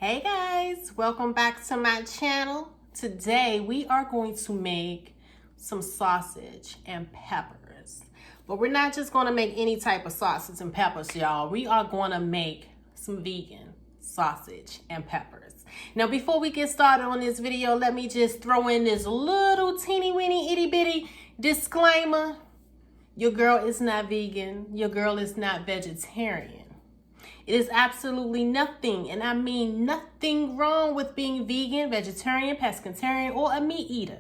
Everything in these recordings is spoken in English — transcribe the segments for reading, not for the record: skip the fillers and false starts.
Hey guys, welcome back to my channel. Today we are going to make some sausage and peppers. But we're not just going to make any type of sausage and peppers, y'all. We are going to make some vegan sausage and peppers. Now before we get started on this video, let me just throw in this little teeny weeny itty bitty disclaimer. Your girl is not vegan. Your girl is not vegetarian. It is absolutely nothing, and I mean nothing wrong with being vegan, vegetarian, pescatarian, or a meat eater.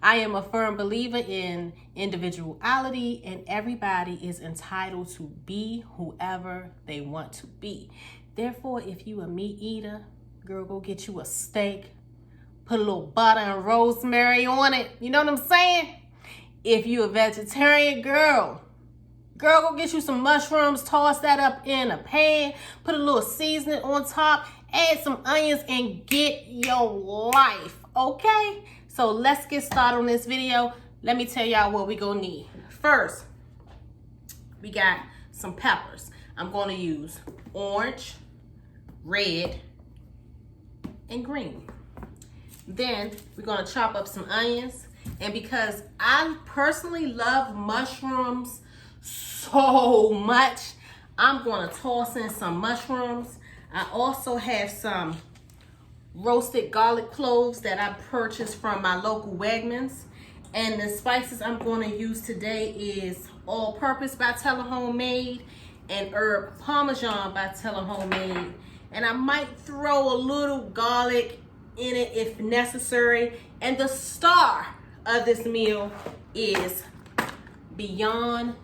I am a firm believer in individuality, and everybody is entitled to be whoever they want to be. Therefore, if you a meat eater, girl, go get you a steak, put a little butter and rosemary on it. You know what I'm saying? If you a vegetarian, girl, go get you some mushrooms, toss that up in a pan, put a little seasoning on top, add some onions, and get your life, okay? So let's get started on this video. Let me tell y'all what we gonna need. First, we got some peppers. I'm gonna use orange, red, and green. Then we're gonna chop up some onions. And because I personally love mushrooms so much, I'm going to toss in some mushrooms. I also have some roasted garlic cloves that I purchased from my local Wegmans. And the spices I'm going to use today is all-purpose by Teller Homemade and herb parmesan by Teller Homemade. And I might throw a little garlic in it if necessary. And the star of this meal is Beyond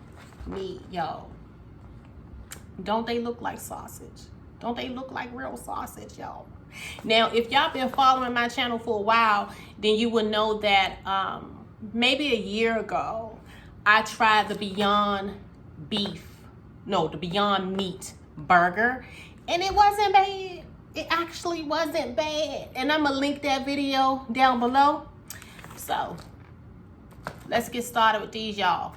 Meat, y'all. Don't they look like sausage? Don't they look like real sausage, y'all? Now, if y'all been following my channel for a while, then you would know that maybe a year ago, I tried the Beyond Meat burger, and it wasn't bad. It actually wasn't bad. And I'm gonna link that video down below. So let's get started with these, y'all.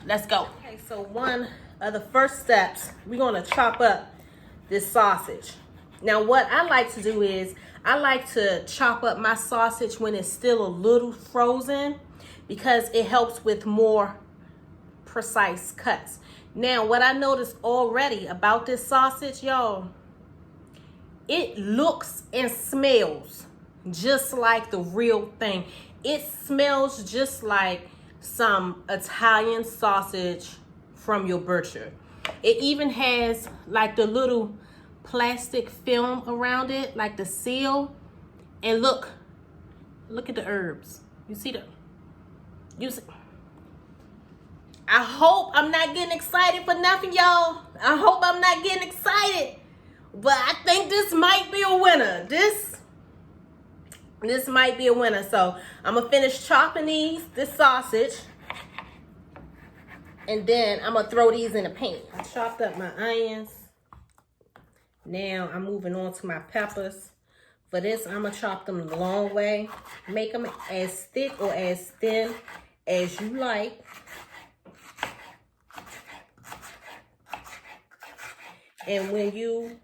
Let's go. Okay, so one of the first steps, we're gonna chop up this sausage. Now what I like to do is, I like to chop up my sausage when it's still a little frozen because it helps with more precise cuts. Now what I noticed already about this sausage, y'all, it looks and smells just like the real thing. It smells just like some Italian sausage from your butcher. It even has like the little plastic film around it, like the seal. And look at the herbs. You see them? I hope I'm not getting excited for nothing, y'all. I hope I'm not getting excited. But I think this might be a winner. This might be a winner. So I'm gonna finish chopping this sausage, and then I'm gonna throw these in a pan. I chopped up my onions. Now I'm moving on to my peppers. For this, I'm gonna chop them the long way. Make them as thick or as thin as you like. And when you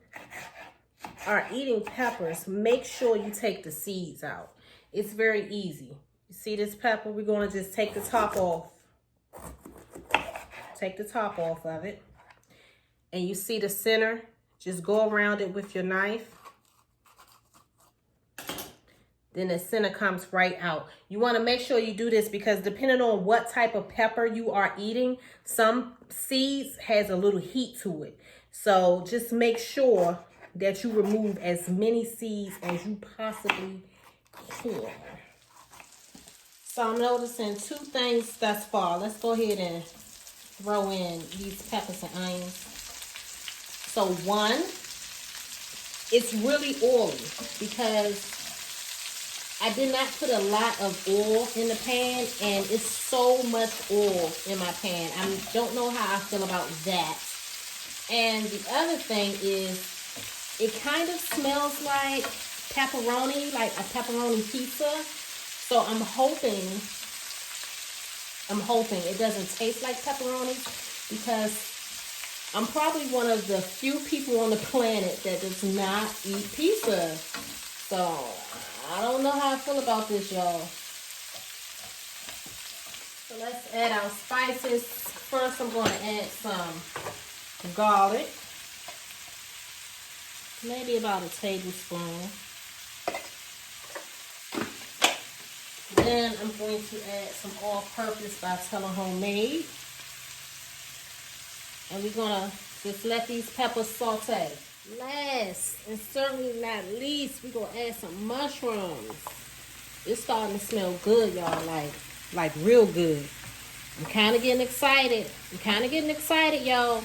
are eating peppers, make sure you take the seeds out. It's very easy. You see this pepper? We're going to just take the top off. Take the top off of it. And you see the center? Just go around it with your knife. Then the center comes right out. You want to make sure you do this because depending on what type of pepper you are eating, some seeds has a little heat to it. So just make sure that you remove as many seeds as you possibly can. So I'm noticing two things thus far. Let's go ahead and throw in these peppers and onions. So one, it's really oily because I did not put a lot of oil in the pan, and it's so much oil in my pan. I don't know how I feel about that. And the other thing is, it kind of smells like pepperoni, like a pepperoni pizza. So I'm hoping it doesn't taste like pepperoni because I'm probably one of the few people on the planet that does not eat pizza. So, I don't know how I feel about this, y'all. So, let's add our spices. First, I'm going to add some garlic. Maybe about a tablespoon. Then I'm going to add some all-purpose by Teller Homemade. And we're going to just let these peppers saute. Last and certainly not least, we're going to add some mushrooms. It's starting to smell good, y'all, like real good. I'm kind of getting excited. Y'all.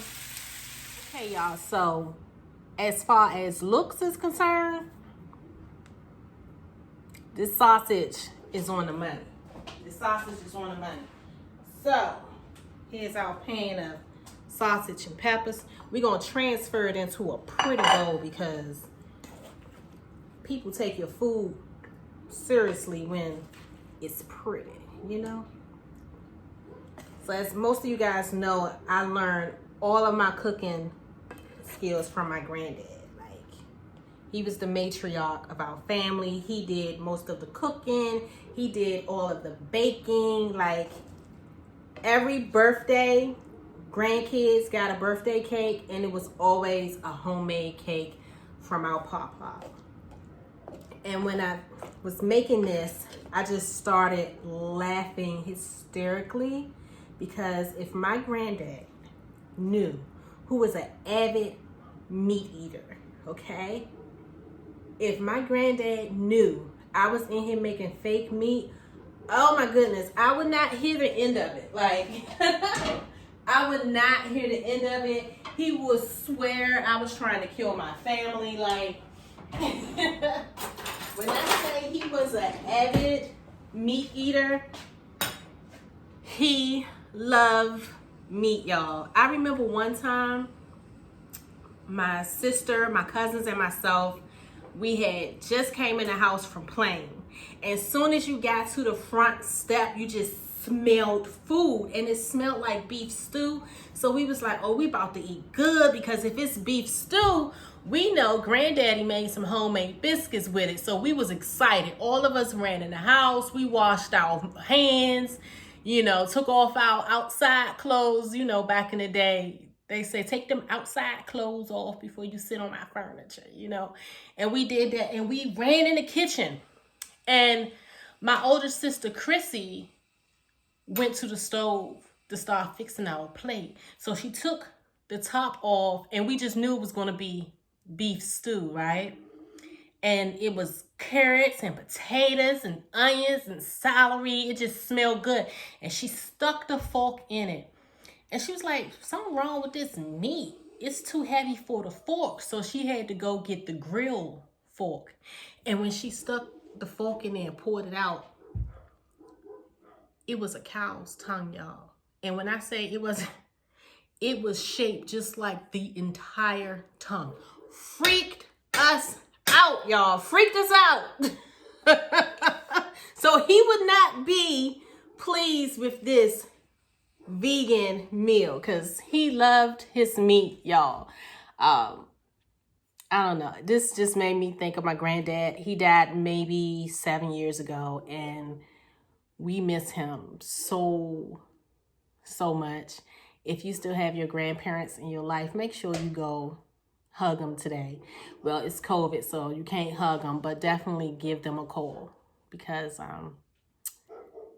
Okay, y'all, so as far as looks is concerned, this sausage is on the money. So, here's our pan of sausage and peppers. We're going to transfer it into a pretty bowl because people take your food seriously when it's pretty, you know? So as most of you guys know, I learned all of my cooking skills from my granddad. He was the matriarch of our family. He did most of the cooking. He did all of the baking. Like every birthday, grandkids got a birthday cake, and it was always a homemade cake from our papa. And when I was making this, I just started laughing hysterically because if my granddad knew, who was an avid meat eater, okay? If my granddad knew I was in here making fake meat, oh my goodness, I would not hear the end of it. Like, I would not hear the end of it. He would swear I was trying to kill my family. Like, when I say he was an avid meat eater, he loved meat, y'all. I remember one time, my sister, my cousins, and myself, we had just came in the house from playing. As soon as you got to the front step, you just smelled food, and it smelled like beef stew. So we was like, oh, we about to eat good, because if it's beef stew, we know granddaddy made some homemade biscuits with it. So we was excited. All of us ran in the house. We washed our hands, you know, took off our outside clothes. You know, back in the day, they say, take them outside clothes off before you sit on my furniture, you know. And we did that, and we ran in the kitchen. And my older sister, Chrissy, went to the stove to start fixing our plate. So she took the top off, and we just knew it was going to be beef stew, right? And it was carrots and potatoes and onions and celery. It just smelled good. And she stuck the fork in it. And she was like, something wrong with this meat. It's too heavy for the fork. So she had to go get the grill fork. And when she stuck the fork in there and poured it out, it was a cow's tongue, y'all. And when I say it was shaped just like the entire tongue. Freaked us out, y'all. Freaked us out. So he would not be pleased with this vegan meal because he loved his meat, y'all. I don't know. This just made me think of my granddad. He died maybe 7 years ago, and we miss him so much. If you still have your grandparents in your life, make sure you go hug them today. Well, it's COVID, so you can't hug them, but definitely give them a call because,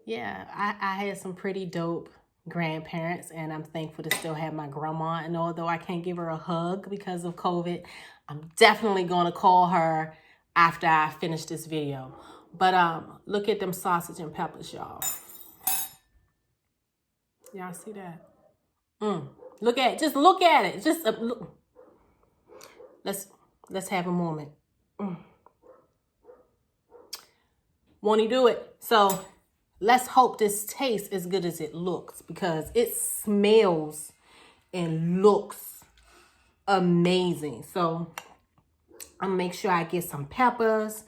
yeah, I had some pretty dope grandparents, and I'm thankful to still have my grandma. And although I can't give her a hug because of COVID, I'm definitely going to call her after I finish this video. But look at them sausage and peppers, y'all. Y'all see that? Look at it. Just look at it. Just look. Let's have a moment. Won't he do it? So let's hope this tastes as good as it looks, because it smells and looks amazing. So I'm gonna make sure I get some peppers,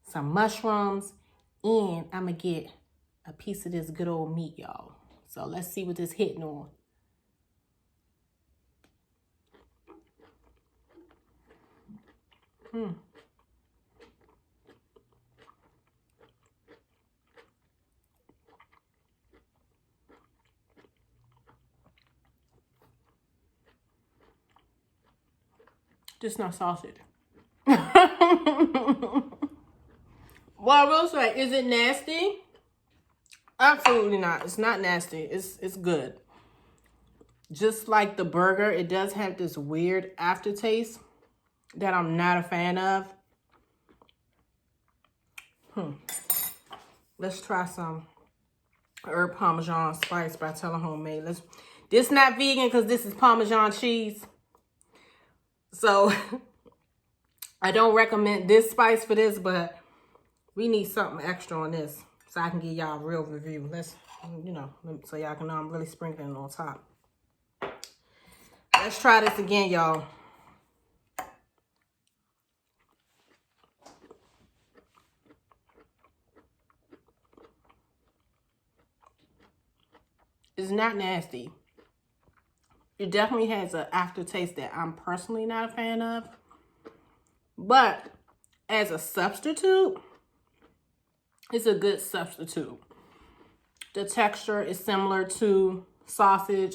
some mushrooms, and I'm gonna get a piece of this good old meat, y'all. So let's see what this hitting on. Just not sausage. Well, I will say, is it nasty? Absolutely not. It's not nasty. It's good. Just like the burger, it does have this weird aftertaste that I'm not a fan of. Let's try some herb Parmesan spice by Teller Homemade. This not vegan because this is Parmesan cheese. So I don't recommend this spice for this, but we need something extra on this so I can give y'all a real review. Let's, you know, so y'all can know I'm really sprinkling on top. Let's try this again, y'all. It's not nasty. It definitely has an aftertaste that I'm personally not a fan of. But as a substitute, it's a good substitute. The texture is similar to sausage.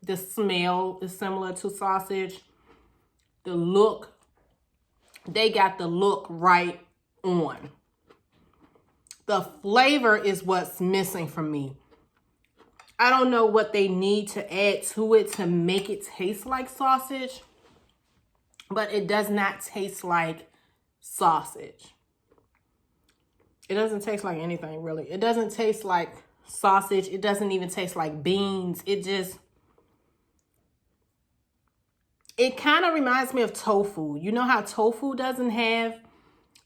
The smell is similar to sausage. The look, they got the look right on. The flavor is what's missing from me. I don't know what they need to add to it to make it taste like sausage, but it does not taste like sausage. It doesn't taste like anything, really. It doesn't taste like sausage. It doesn't even taste like beans. It kind of reminds me of tofu. You know how tofu doesn't have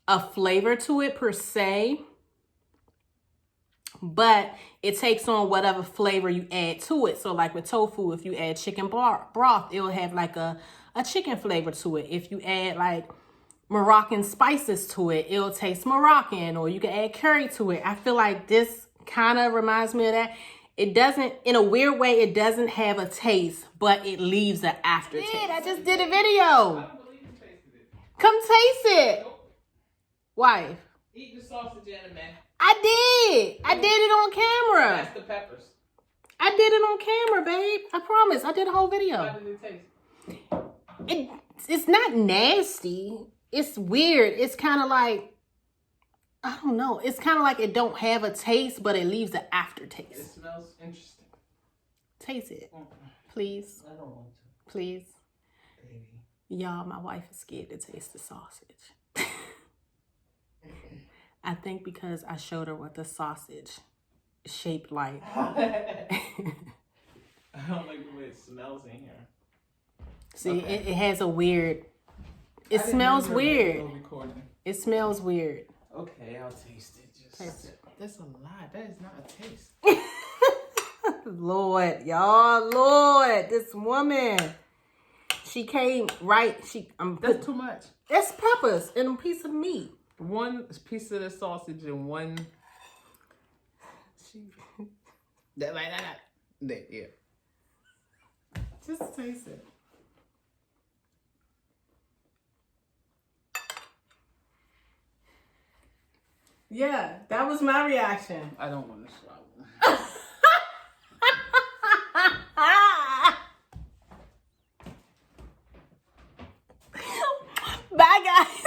a flavor to it per se, but it takes on whatever flavor you add to it. So like with tofu, if you add chicken broth, it will have like a chicken flavor to it. If you add like Moroccan spices to it, it'll taste Moroccan, or you can add curry to it. I feel like this kind of reminds me of that. It doesn't, in a weird way, it doesn't have a taste, but it leaves an aftertaste. I just did a video. I don't believe you tasted it. Come taste it. Nope. Wife. Eat the sausage in a minute. I did. I did it on camera. That's the peppers. I did it on camera, babe. I promise. I did a whole video. How did it taste? It's not nasty. It's weird. It's kind of like, I don't know. It's kind of like it don't have a taste, but it leaves an aftertaste. It smells interesting. Taste it. Please. I don't want to. Please. Baby. Y'all, my wife is scared to taste the sausage. I think because I showed her what the sausage is shaped like. I don't like the way it smells in here. See, Okay. it has a weird, it smells weird. It smells weird. Okay, I'll taste it. Just Taste it. That's a lie. That is not a taste. Lord, y'all, Lord, this woman, she came right. That's too much. That's peppers and a piece of meat. One piece of the sausage and one. That like that. There, yeah. Just taste it. Yeah, that was my reaction. I don't want to swallow. Bye, guys.